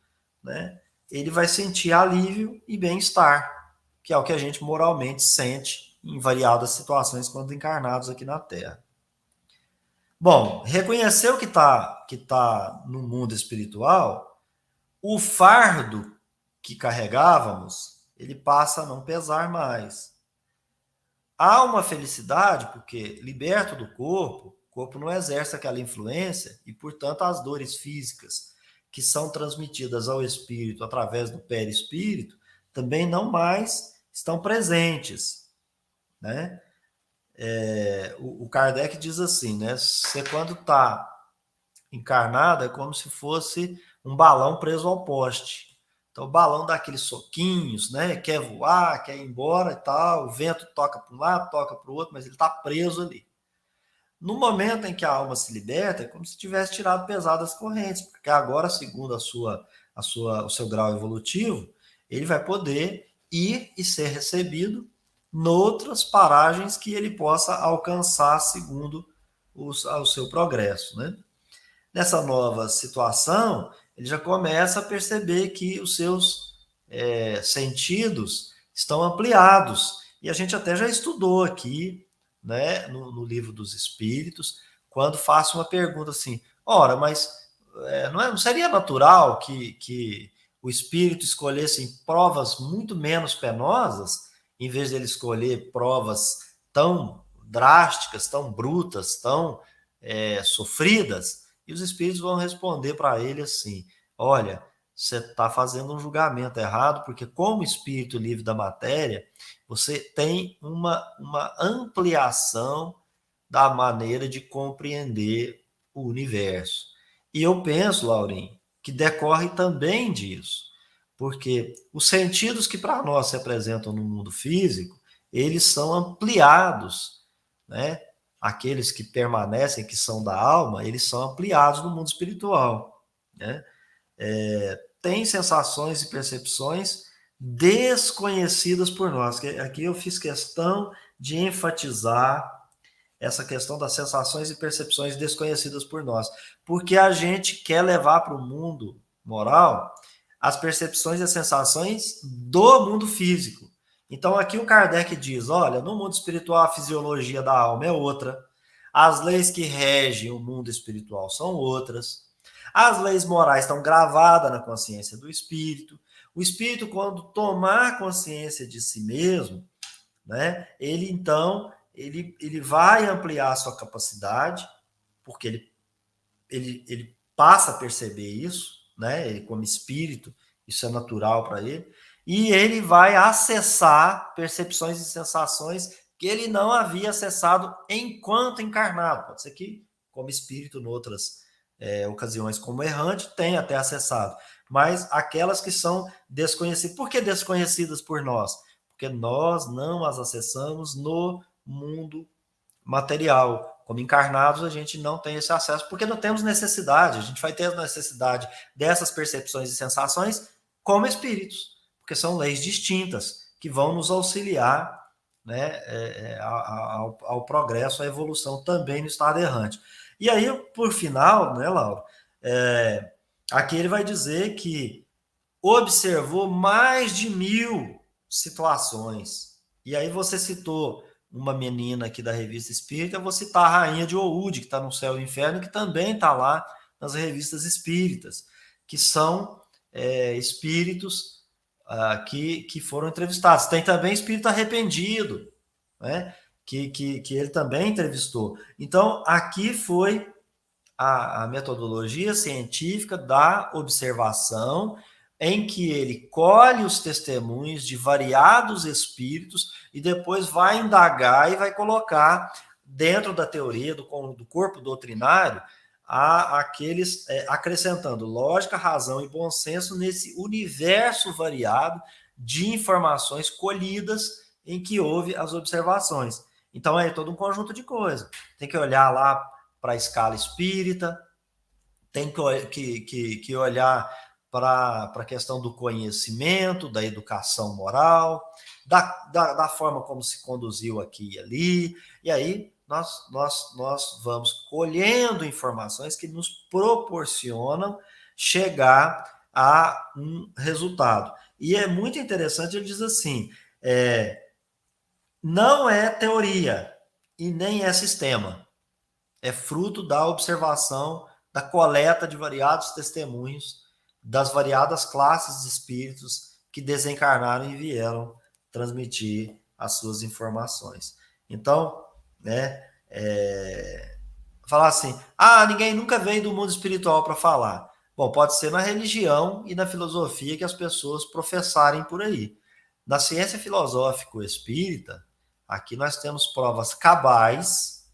né, ele vai sentir alívio e bem-estar, que é o que a gente moralmente sente em variadas situações quando encarnados aqui na Terra. Bom, reconhecer o que tá no mundo espiritual, o fardo que carregávamos, ele passa a não pesar mais. Há uma felicidade, porque liberto do corpo, o corpo não exerce aquela influência e, portanto, as dores físicas que são transmitidas ao espírito através do perispírito também não mais estão presentes, né? O Kardec diz assim, né? Você quando está encarnado é como se fosse um balão preso ao poste. Então o balão dá aqueles soquinhos, né? Quer voar, quer ir embora e tal, o vento toca para um lado, toca para o outro, mas ele está preso ali. No momento em que a alma se liberta, é como se tivesse tirado pesadas correntes, porque agora, segundo o seu grau evolutivo, ele vai poder ir e ser recebido noutras paragens que ele possa alcançar segundo o seu progresso, né? Nessa nova situação, ele já começa a perceber que os seus sentidos estão ampliados. E a gente até já estudou aqui, né, no Livro dos Espíritos, quando faço uma pergunta assim, ora, mas não seria natural que o espírito escolhesse provas muito menos penosas, em vez de ele escolher provas tão drásticas, tão brutas, tão sofridas? E os espíritos vão responder para ele assim, olha, você está fazendo um julgamento errado, porque como espírito livre da matéria, você tem uma ampliação da maneira de compreender o universo. E eu penso, Laurinho, que decorre também disso, porque os sentidos que para nós se apresentam no mundo físico, eles são ampliados, né? Aqueles que permanecem, que são da alma, eles são ampliados no mundo espiritual, né? Tem sensações e percepções desconhecidas por nós. Aqui eu fiz questão de enfatizar essa questão das sensações e percepções desconhecidas por nós, porque a gente quer levar para o mundo moral as percepções e as sensações do mundo físico. Então aqui o Kardec diz, olha, no mundo espiritual a fisiologia da alma é outra, as leis que regem o mundo espiritual são outras, as leis morais estão gravadas na consciência do espírito. O espírito, quando tomar consciência de si mesmo, né, ele vai ampliar a sua capacidade, porque ele passa a perceber isso, né, ele como espírito, isso é natural para ele, e ele vai acessar percepções e sensações que ele não havia acessado enquanto encarnado. Pode ser que, como espírito, em outras ocasiões, como errante, tenha até acessado. Mas aquelas que são desconhecidas. Por que desconhecidas por nós? Porque nós não as acessamos no mundo material. Como encarnados, a gente não tem esse acesso, porque não temos necessidade. A gente vai ter necessidade dessas percepções e sensações como espíritos, porque são leis distintas que vão nos auxiliar, né, ao progresso, à evolução também no estado errante. E aí, por final, né, Laura, aqui ele vai dizer que observou mais de 1000 situações. E aí você citou uma menina aqui da Revista Espírita, eu vou citar a Rainha de Oude, que está no Céu e Inferno, que também está lá nas revistas espíritas, que são espíritos que foram entrevistados. Tem também espírito arrependido, né? Que ele também entrevistou. Então, aqui foi a metodologia científica da observação, em que ele colhe os testemunhos de variados espíritos e depois vai indagar e vai colocar dentro da teoria do corpo doutrinário aqueles acrescentando lógica, razão e bom senso nesse universo variado de informações colhidas em que houve as observações. Então é todo um conjunto de coisas. Tem que olhar lá para a escala espírita, tem que olhar para a questão do conhecimento, da educação moral, da forma como se conduziu aqui e ali, e aí nós vamos colhendo informações que nos proporcionam chegar a um resultado. E é muito interessante, ele diz assim, não é teoria e nem é sistema, é fruto da observação, da coleta de variados testemunhos das variadas classes de espíritos que desencarnaram e vieram transmitir as suas informações. Então, né, falar assim, ninguém nunca veio do mundo espiritual para falar. Bom, pode ser na religião e na filosofia que as pessoas professarem por aí. Na ciência filosófica espírita, aqui nós temos provas cabais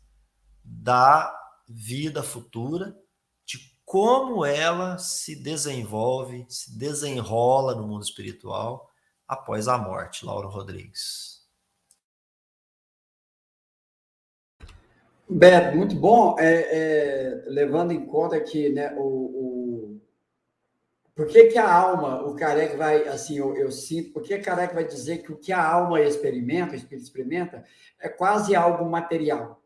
da vida futura, de como ela se desenvolve, se desenrola no mundo espiritual após a morte. Lauro Rodrigues. Beto, muito bom, levando em conta que, né, por que a alma, o Kardec vai, assim, eu sinto, por que Kardec vai dizer que o que a alma experimenta, o espírito experimenta, é quase algo material?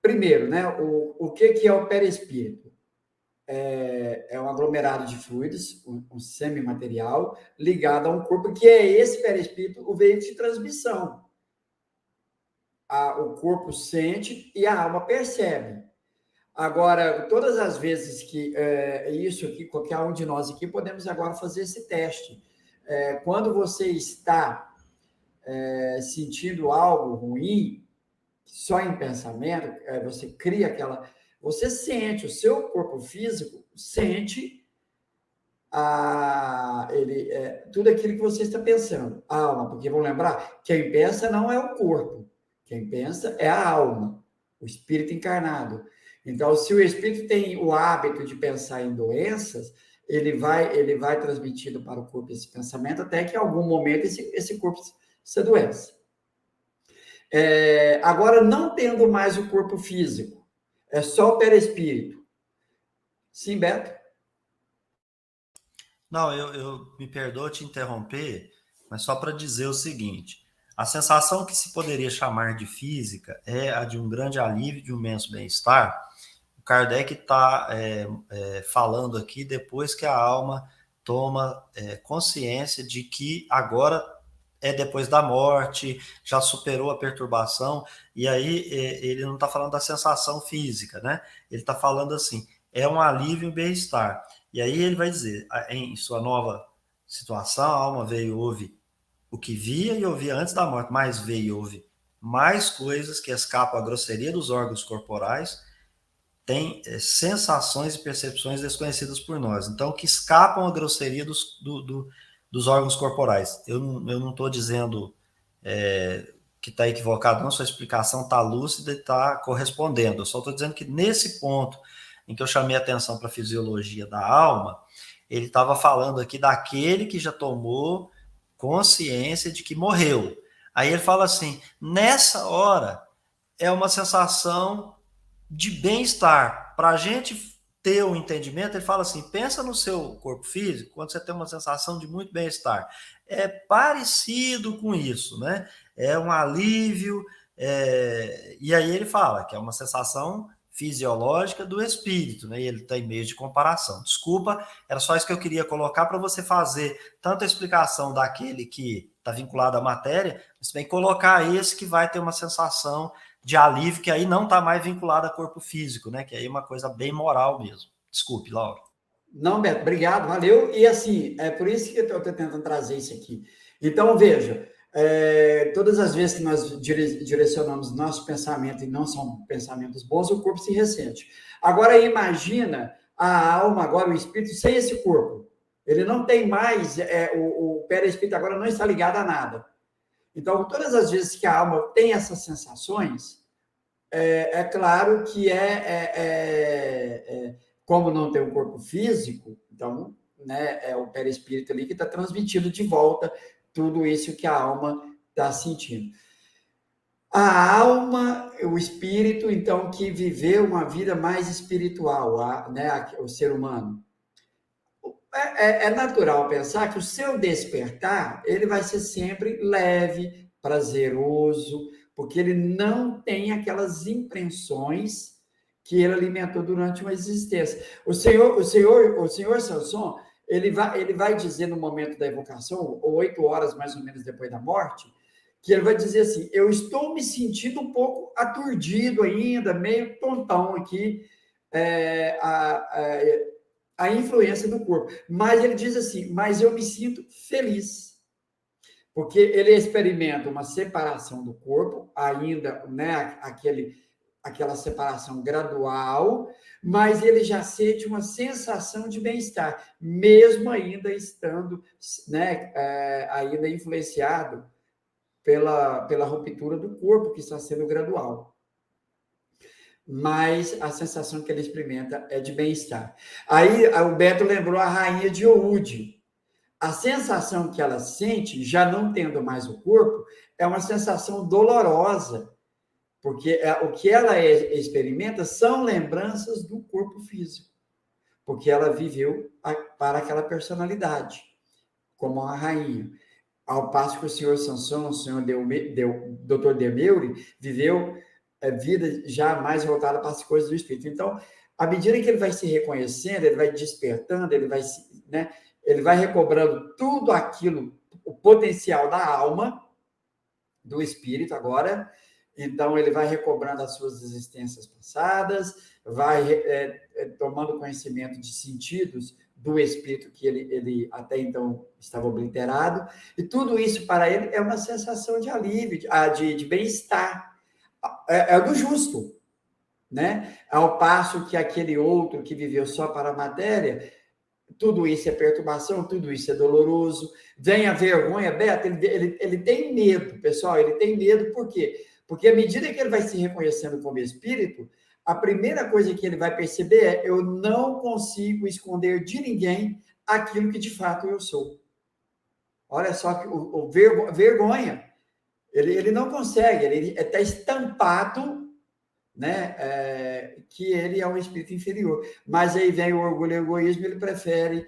Primeiro, né, o que é o perispírito? É um aglomerado de fluidos, um semimaterial, ligado a um corpo, que é esse perispírito, o veículo de transmissão. O corpo sente e a alma percebe. Agora, todas as vezes que isso aqui, qualquer um de nós aqui, podemos agora fazer esse teste. Quando você está sentindo algo ruim, só em pensamento, você cria aquela... Você sente, o seu corpo físico sente tudo aquilo que você está pensando. A alma, porque vamos lembrar, quem pensa não é o corpo, quem pensa é a alma, o espírito encarnado. Então, se o espírito tem o hábito de pensar em doenças, ele vai transmitindo para o corpo esse pensamento, até que em algum momento esse corpo se adoece. Agora, não tendo mais o corpo físico, é só o perispírito. Sim, Beto? Não, eu me perdoo te interromper, mas só para dizer o seguinte: a sensação que se poderia chamar de física é a de um grande alívio, de um imenso bem-estar. O Kardec está falando aqui depois que a alma toma consciência de que agora é depois da morte, já superou a perturbação, e aí ele não está falando da sensação física, né? Ele está falando assim, é um alívio e bem-estar. E aí ele vai dizer, em sua nova situação, a alma veio e ouve o que via e ouvia antes da morte, mas veio e ouve mais coisas que escapam à grosseria dos órgãos corporais, tem sensações e percepções desconhecidas por nós. Então, que escapam à grosseria dos órgãos corporais. Eu não estou dizendo que está equivocado, não, sua explicação está lúcida e está correspondendo. Eu só estou dizendo que nesse ponto em que eu chamei a atenção para a fisiologia da alma, ele estava falando aqui daquele que já tomou consciência de que morreu. Aí ele fala assim, nessa hora é uma sensação de bem-estar. Para a gente ter o entendimento, ele fala assim, pensa no seu corpo físico, quando você tem uma sensação de muito bem-estar. É parecido com isso, né? É um alívio, e aí ele fala que é uma sensação fisiológica do espírito, né? E ele tem meio de comparação. Desculpa, era só isso que eu queria colocar para você fazer tanto a explicação daquele que está vinculado à matéria, mas também colocar esse que vai ter uma sensação de alívio, que aí não está mais vinculado a corpo físico, né? Que aí é uma coisa bem moral mesmo. Desculpe, Laura. Não, Beto, obrigado, valeu. E assim, é por isso que eu estou tentando trazer isso aqui. Então, veja, todas as vezes que nós direcionamos nosso pensamento e não são pensamentos bons, o corpo se ressente. Agora, imagina a alma, agora o espírito, sem esse corpo. Ele não tem mais, o perispírito agora não está ligado a nada. Então, todas as vezes que a alma tem essas sensações, é claro que como não tem um corpo físico, então, né, é o perispírito ali que está transmitindo de volta tudo isso que a alma está sentindo. A alma, o espírito, então, que viveu uma vida mais espiritual, né, o ser humano. É natural pensar que o seu despertar, ele vai ser sempre leve, prazeroso, porque ele não tem aquelas impressões que ele alimentou durante uma existência. O senhor Samson, ele vai dizer no momento da evocação, 8 horas mais ou menos depois da morte, que ele vai dizer assim, eu estou me sentindo um pouco aturdido ainda, meio tontão aqui, a influência do corpo. Mas ele diz assim, mas eu me sinto feliz. Porque ele experimenta uma separação do corpo, ainda, né, aquela separação gradual, mas ele já sente uma sensação de bem-estar, mesmo ainda estando, né, ainda influenciado pela ruptura do corpo, que está sendo gradual. Mas a sensação que ele experimenta é de bem-estar. Aí o Beto lembrou a rainha de Oude. A sensação que ela sente, já não tendo mais o corpo, é uma sensação dolorosa, porque o que ela experimenta são lembranças do corpo físico, porque ela viveu para aquela personalidade, como a rainha. Ao passo que o senhor Samson, o senhor Dr. Demeure, viveu vida já mais voltada para as coisas do espírito. Então, à medida que ele vai se reconhecendo, ele vai despertando, ele vai recobrando tudo aquilo, o potencial da alma, do espírito agora. Então, ele vai recobrando as suas existências passadas, vai tomando conhecimento de sentidos do espírito que ele até então estava obliterado, e tudo isso para ele é uma sensação de alívio, de bem-estar. É do justo, né? Ao passo que aquele outro que viveu só para a matéria, tudo isso é perturbação, tudo isso é doloroso. Vem a vergonha, Beto, ele tem medo, pessoal, ele tem medo, por quê? Porque à medida que ele vai se reconhecendo como espírito, a primeira coisa que ele vai perceber é: eu não consigo esconder de ninguém aquilo que de fato eu sou. Olha só que vergonha. Ele não consegue, ele está estampado, né, que ele é um espírito inferior. Mas aí vem o orgulho e o egoísmo, ele prefere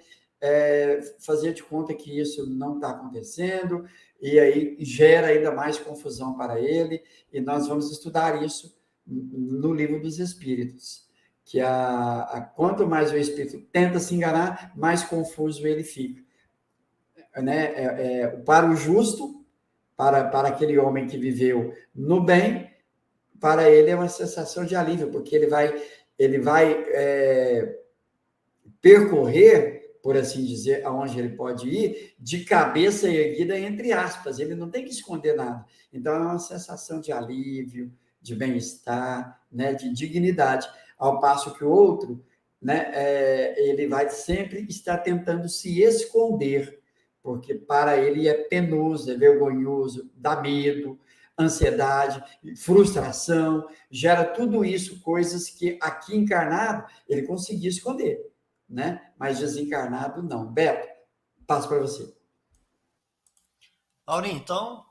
fazer de conta que isso não está acontecendo, e aí gera ainda mais confusão para ele, e nós vamos estudar isso no livro dos Espíritos, que quanto mais o espírito tenta se enganar, mais confuso ele fica. Para o justo, para aquele homem que viveu no bem, para ele é uma sensação de alívio, porque ele vai percorrer, por assim dizer, aonde ele pode ir, de cabeça erguida, entre aspas. Ele não tem que esconder nada. Então, é uma sensação de alívio, de bem-estar, né, de dignidade. Ao passo que o outro, né, ele vai sempre estar tentando se esconder, porque para ele é penoso, é vergonhoso, dá medo, ansiedade, frustração, gera tudo isso, coisas que aqui encarnado ele conseguia esconder, né? Mas desencarnado não. Beto, passo para você. Aurinho, então,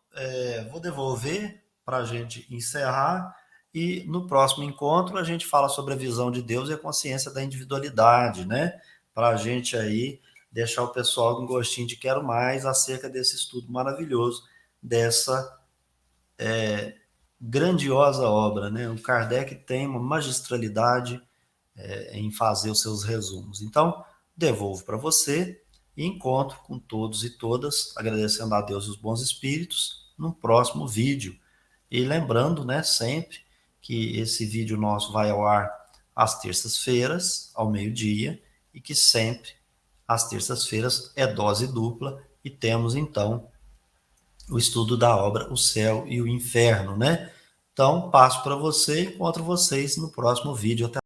vou devolver para a gente encerrar, e no próximo encontro a gente fala sobre a visão de Deus e a consciência da individualidade, né? Para a gente aí deixar o pessoal com gostinho de quero mais acerca desse estudo maravilhoso, dessa grandiosa obra, né? O Kardec tem uma magistralidade em fazer os seus resumos. Então, devolvo para você e encontro com todos e todas, agradecendo a Deus e os bons espíritos, no próximo vídeo. E lembrando, né, sempre que esse vídeo nosso vai ao ar às terças-feiras, ao meio-dia, e que sempre às terças-feiras é dose dupla, e temos então o estudo da obra O Céu e o Inferno, né? Então, passo para você e encontro vocês no próximo vídeo. Até.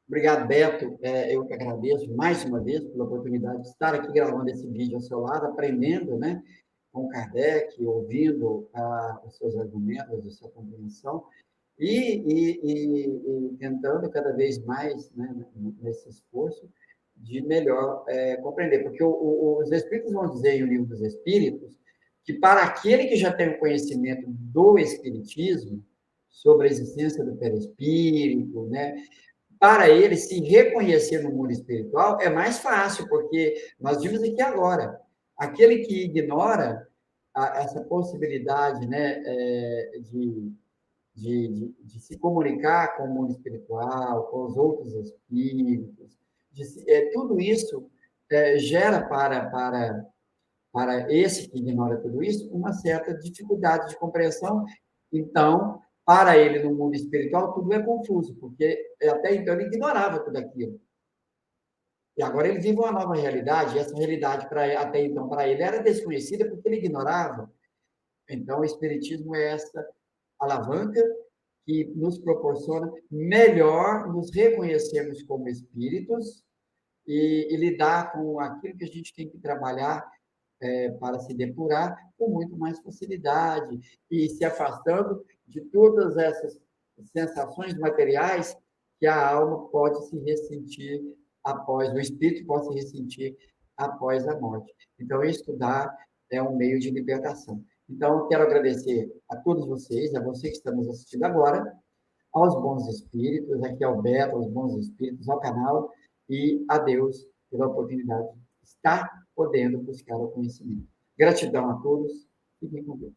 Obrigado, Beto. Eu que agradeço mais uma vez pela oportunidade de estar aqui gravando esse vídeo ao seu lado, aprendendo, né, com Kardec, ouvindo os seus argumentos, a sua compreensão, e tentando cada vez mais, né, nesse esforço de melhor compreender. Porque os Espíritos vão dizer, em O Livro dos Espíritos, que para aquele que já tem o conhecimento do Espiritismo, sobre a existência do perispírito, né, para ele se reconhecer no mundo espiritual é mais fácil, porque nós vimos aqui agora, aquele que ignora essa possibilidade, né, de se comunicar com o mundo espiritual, com os outros espíritos, tudo isso gera para esse que ignora tudo isso uma certa dificuldade de compreensão. Então, para ele, no mundo espiritual, tudo é confuso, porque até então ele ignorava tudo aquilo. E agora ele vive uma nova realidade, e essa realidade, até então, para ele, era desconhecida porque ele ignorava. Então, o Espiritismo é essa alavanca que nos proporciona melhor nos reconhecermos como espíritos e lidar com aquilo que a gente tem que trabalhar para se depurar com muito mais facilidade e se afastando de todas essas sensações materiais que a alma pode se ressentir o espírito pode se ressentir após a morte. Então, estudar é um meio de libertação. Então, quero agradecer a todos vocês, a você que está nos assistindo agora, aos bons espíritos, aqui ao Beto, aos bons espíritos, ao canal, e a Deus pela oportunidade de estar podendo buscar o conhecimento. Gratidão a todos, fiquem com Deus.